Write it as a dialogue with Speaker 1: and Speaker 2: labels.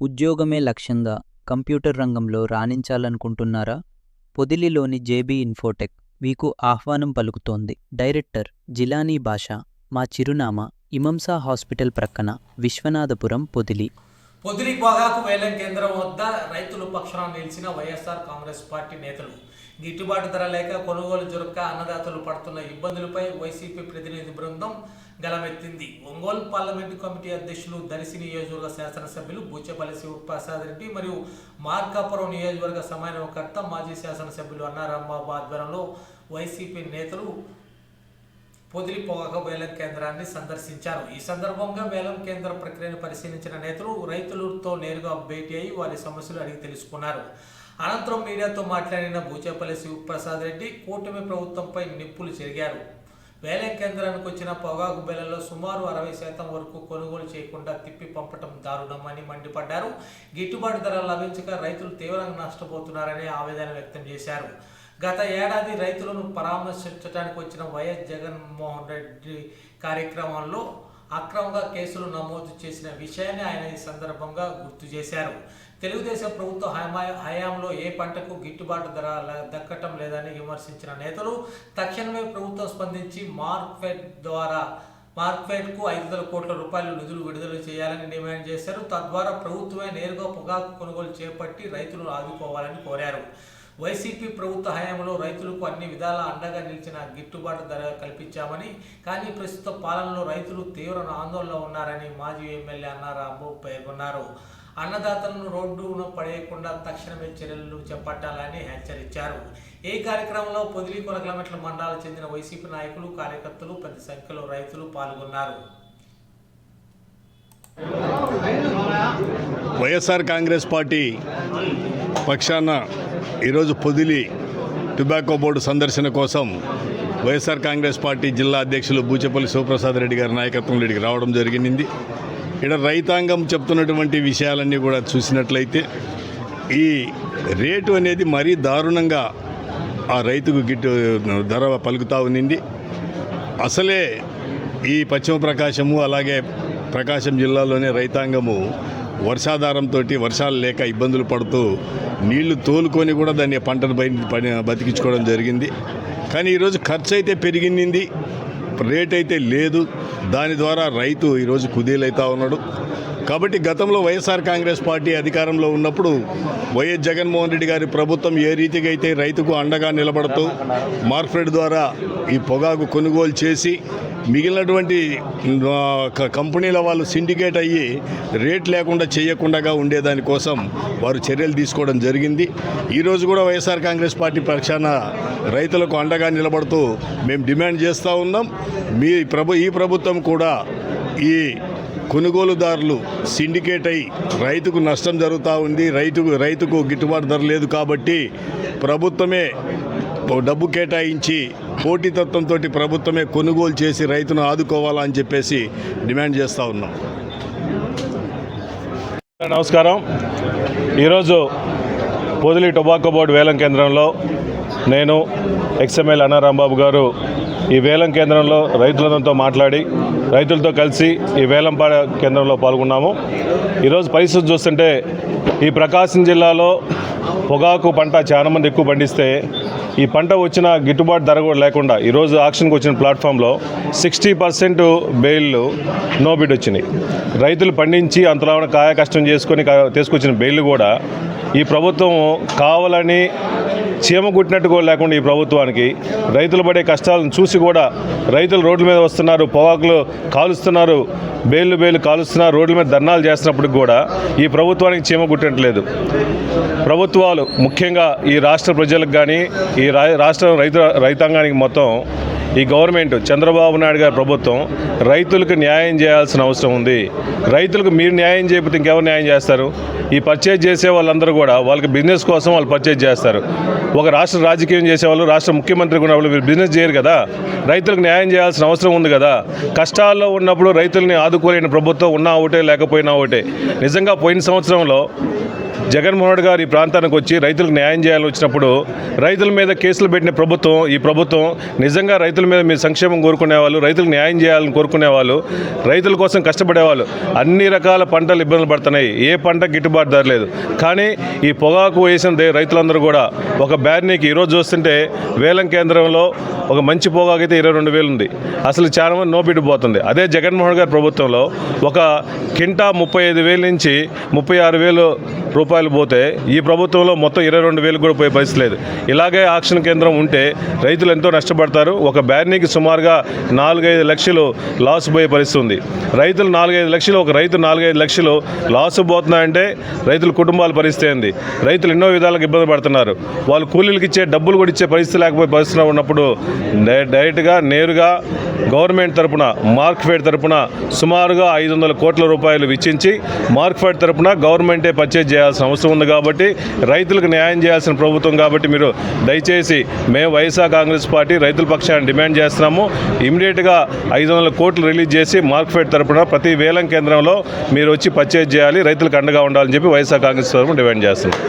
Speaker 1: ఉద్యోగమే లక్ష్యంగా కంప్యూటర్ రంగంలో రాణించాలనుకుంటున్నారా? పొదిలిలోని జేబీ ఇన్ఫోటెక్ మీకు ఆహ్వానం పలుకుతోంది. డైరెక్టర్ జిలానీ బాషా. మా చిరునామా ఇమంసా హాస్పిటల్ ప్రక్కన, విశ్వనాథపురం, పొదిలి.
Speaker 2: పొదిలి పొగాకు వేలం కేంద్రం వద్ద రైతుల పక్షాన నిలిచిన వైఎస్ఆర్ కాంగ్రెస్ పార్టీ నేతలు. గిట్టుబాటు ధర లేక కొనుగోలు జరగక అన్నదాతలు పడుతున్న ఇబ్బందులపై వైసీపీ ప్రతినిధి బృందం గలమెత్తింది. ఒంగోలు పార్లమెంటు కమిటీ అధ్యక్షులు, దర్శి నియోజకవర్గ శాసనసభ్యులు బూచేపల్లి శివప్రసాద్ రెడ్డి మరియు మార్కాపురం నియోజకవర్గ సమన్వయకర్త, మాజీ శాసనసభ్యులు అన్నారాంబాబు ఆధ్వర్యంలో వైసీపీ నేతలు పొదిలి పొగాకు వేలం కేంద్రాన్ని సందర్శించారు. ఈ సందర్భంగా వేలం కేంద్ర ప్రక్రియను పరిశీలించిన నేతలు రైతులతో నేరుగా భేటీ అయి వారి సమస్యలు అడిగి తెలుసుకున్నారు. అనంతరం మీడియాతో మాట్లాడిన బూచేపల్లి శివప్రసాద్ రెడ్డి కూటమి ప్రభుత్వంపై నిప్పులు చెరిగారు. వేలం కేంద్రానికి వచ్చిన పొగాకు బెల్లలో సుమారు 60% వరకు కొనుగోలు చేయకుండా తిప్పి పంపటం దారుణమని మండిపడ్డారు. గిట్టుబాటు ధర లభించక రైతులు తీవ్రంగా నష్టపోతున్నారని ఆవేదన వ్యక్తం చేశారు. గత ఏడాది రైతులను పరామర్శించడానికి వచ్చిన వైఎస్ జగన్మోహన్ రెడ్డి కార్యక్రమంలో అక్రమంగా కేసులు నమోదు చేసిన విషయాన్ని ఆయన ఈ సందర్భంగా గుర్తు చేశారు. తెలుగుదేశం ప్రభుత్వ హయాంలో ఏ పంటకు గిట్టుబాటు ధర దక్కటం లేదని విమర్శించిన నేతలు తక్షణమే ప్రభుత్వం స్పందించి మార్కెట్కు 500 కోట్ల రూపాయల నిధులు విడుదల చేయాలని డిమాండ్ చేశారు. తద్వారా ప్రభుత్వమే నేరుగా పొగాకు కొనుగోలు చేపట్టి రైతులను ఆదుకోవాలని కోరారు. వైసీపీ ప్రభుత్వ హయాంలో రైతులకు అన్ని విధాలా అండగా నిలిచిన గిట్టుబాటు ధర కల్పించామని, కానీ ప్రస్తుత పాలనలో రైతులు తీవ్ర ఆందోళనలో ఉన్నారని మాజీ ఎమ్మెల్యే అన్నారాంబాబు పేర్కొన్నారు. అన్నదాతలను రోడ్డున పడేయకుండా తక్షణమే చర్యలు చేపట్టాలని హెచ్చరించారు. ఈ కార్యక్రమంలో పొదిలి కొనకిలోమీటర్ల మండలాలకు చెందిన వైసీపీ నాయకులు, కార్యకర్తలు, పెద్ద సంఖ్యలో రైతులు పాల్గొన్నారు.
Speaker 3: వైఎస్ఆర్ కాంగ్రెస్ పార్టీ పక్షాన ఈరోజు పొదిలి టొబాకో బోర్డు సందర్శన కోసం వైఎస్ఆర్ కాంగ్రెస్ పార్టీ జిల్లా అధ్యక్షులు బూచేపల్లి శివప్రసాద్ రెడ్డి గారి నాయకత్వంలో ఇక్కడికి రావడం జరిగింది. ఇక్కడ రైతాంగం చెప్తున్నటువంటి విషయాలన్నీ కూడా చూసినట్లయితే ఈ రేటు అనేది మరీ దారుణంగా ఆ రైతుకు ధర పలుకుతూ ఉన్నింది. అసలే ఈ పశ్చిమ ప్రకాశము అలాగే ప్రకాశం జిల్లాలోనే రైతాంగము వర్షాధారంతో వర్షాలు లేక ఇబ్బందులు పడుతూ నీళ్లు తోలుకొని కూడా దాన్ని పంటను బతికించుకోవడం జరిగింది. కానీ ఈరోజు ఖర్చు అయితే పెరిగింది, రేట్ అయితే లేదు. దాని ద్వారా రైతు ఈరోజు కుదేలవుతూ ఉన్నాడు. కాబట్టి గతంలో వైఎస్ఆర్ కాంగ్రెస్ పార్టీ అధికారంలో ఉన్నప్పుడు వైఎస్ జగన్మోహన్ రెడ్డి గారి ప్రభుత్వం ఏ రీతిగా అయితే రైతుకు అండగా నిలబడుతూ మార్కెట్ ద్వారా ఈ పొగాకు కొనుగోలు చేసి మిగిలినటువంటి కంపెనీల వాళ్ళు సిండికేట్ అయ్యి రేట్ లేకుండా చేయకుండా ఉండేదానికోసం వారు చర్యలు తీసుకోవడం జరిగింది. ఈరోజు కూడా వైఎస్ఆర్ కాంగ్రెస్ పార్టీ పక్షాన రైతులకు అండగా నిలబడుతూ మేము డిమాండ్ చేస్తూ ఉన్నాం. ఈ ప్రభుత్వం కూడా ఈ కొనుగోలుదారులు సిండికేట్ అయి రైతుకు నష్టం జరుగుతూ ఉంది, రైతుకు గిట్టుబాటు ధర లేదు. కాబట్టి ప్రభుత్వమే డబ్బు కేటాయించి పోటీతత్వంతో ప్రభుత్వమే కొనుగోలు చేసి రైతును ఆదుకోవాలని చెప్పేసి డిమాండ్ చేస్తూ ఉన్నాం.
Speaker 4: నమస్కారం. ఈరోజు పొదిలి టొబాకో బోర్డు వేలం కేంద్రంలో నేను, ఎక్స్ఎమ్మెల్యే అన్నారాంబాబు గారు ఈ వేలం కేంద్రంలో రైతులతో మాట్లాడి రైతులతో కలిసి ఈ వేలం కేంద్రంలో పాల్గొన్నాము. ఈరోజు పరిస్థితి చూస్తుంటే ఈ ప్రకాశం జిల్లాలో పొగాకు పంట చాలామంది ఎక్కువ పండిస్తే ఈ పంట వచ్చిన గిట్టుబాటు ధర కూడా లేకుండా ఈరోజు ఆక్షన్కి వచ్చిన ప్లాట్ఫామ్లో 60% బెయిల్లు నో బిడ్ వచ్చినాయి. రైతులు పండించి అంతలా కాయ కష్టం చేసుకొని తీసుకొచ్చిన బెయిల్ కూడా ఈ ప్రభుత్వం కావాలని చీమ కుట్టినట్టు కూడా లేకుండా ఈ ప్రభుత్వానికి రైతులు పడే కష్టాలను చూసి కూడా రైతులు రోడ్ల మీద వస్తున్నారు, పొగాకులు కాలుస్తున్నారు, బెయిల్ కాలుస్తున్నారు, రోడ్ల మీద ధర్నాలు చేస్తున్నప్పటికి కూడా ఈ ప్రభుత్వానికి చీమ కుట్టట్లేదు. ప్రభుత్వాలు ముఖ్యంగా ఈ రాష్ట్ర ప్రజలకు కానీ ఈ రాష్ట్ర రైతాంగానికి మొత్తం ఈ గవర్నమెంట్ చంద్రబాబు నాయుడు గారి ప్రభుత్వం రైతులకు న్యాయం చేయాల్సిన అవసరం ఉంది. రైతులకు మీరు న్యాయం చేయకపోతే ఇంకెవరు న్యాయం చేస్తారు? ఈ పర్చేజ్ చేసే వాళ్ళందరూ కూడా వాళ్ళకి బిజినెస్ కోసం వాళ్ళు పర్చేజ్ చేస్తారు. ఒక రాష్ట్ర రాజకీయం చేసేవాళ్ళు, రాష్ట్ర ముఖ్యమంత్రి ఉన్న వాళ్ళు బిజినెస్ చేయరు కదా. రైతులకు న్యాయం చేయాల్సిన అవసరం ఉంది కదా. కష్టాల్లో ఉన్నప్పుడు రైతుల్ని ఆదుకోలేని ప్రభుత్వం ఉన్నా ఒకటే లేకపోయినా ఒకటే. నిజంగా పోయిన సంవత్సరంలో జగన్మోహన్ రెడ్డి గారు ఈ ప్రాంతానికి వచ్చి రైతులకు న్యాయం చేయాలని వచ్చినప్పుడు రైతుల మీద కేసులు పెట్టిన ఈ ప్రభుత్వం నిజంగా రైతుల మీద మీరు సంక్షేమం కోరుకునేవాళ్ళు, రైతులకు న్యాయం చేయాలని కోరుకునేవాళ్ళు, రైతుల కోసం కష్టపడేవాళ్ళు. అన్ని రకాల పంటలు ఇబ్బందులు పడుతున్నాయి, ఏ పంట గిట్టుబాటు ధర లేదు. కానీ ఈ పొగాకు వేసిన రైతులందరూ కూడా ఒక బ్యార్నీకి ఈరోజు చూస్తుంటే వేలం కేంద్రంలో ఒక మంచి పొగాకు అయితే 22,000 ఉంది. అసలు చాలా మంది నోబిడ్డు పోతుంది. అదే జగన్మోహన్ గారి ప్రభుత్వంలో ఒక కింటా 35,000 నుంచి 36,000 రూపాయలు పోతే ఈ ప్రభుత్వంలో మొత్తం 22,000 కూడా పోయే పరిస్థితి లేదు. ఇలాగే ఆక్షన్ కేంద్రం ఉంటే రైతులు ఎంతో నష్టపడతారు. ఒక బ్యార్నీకి సుమారుగా 4-5 లక్షలు లాస్ పోయే పరిస్థితి ఉంది. రైతులు 4-5 లక్షలు, ఒక రైతు 4-5 లక్షలు లాస్ పోతున్నాయంటే రైతుల కుటుంబాల పరిస్థితి ఏంది? రైతులు ఎన్నో విధాలుగా ఇబ్బంది పడుతున్నారు. వాళ్ళు కూలీలకు ఇచ్చే డబ్బులు కూడా ఇచ్చే పరిస్థితి లేకపోయే పరిస్థితి ఉన్నప్పుడు డైరెక్ట్గా నేరుగా గవర్నమెంట్ తరపున మార్క్ఫెడ్ తరపున సుమారుగా 500 కోట్ల రూపాయలు వెచ్చించి మార్క్ఫెడ్ తరపున గవర్నమెంటే పర్చేజ్ చేయాల్సిన అవసరం ఉంది. కాబట్టి రైతులకు న్యాయం చేయాల్సిన ప్రభుత్వం కాబట్టి మీరు దయచేసి మేము వైఎస్ఆర్ కాంగ్రెస్ పార్టీ రైతుల పక్షాన్ని డిమాండ్ చేస్తున్నాము. ఇమీడియట్గా 500 కోట్లు రిలీజ్ చేసి మార్క్ఫెడ్ తరపున ప్రతి వేలం కేంద్రంలో మీరు వచ్చి పర్చేజ్ చేయాలి, రైతులకు అండగా ఉండాలని చెప్పి వైఎస్ఆర్ కాంగ్రెస్ తరపున డిమాండ్ చేస్తున్నాం.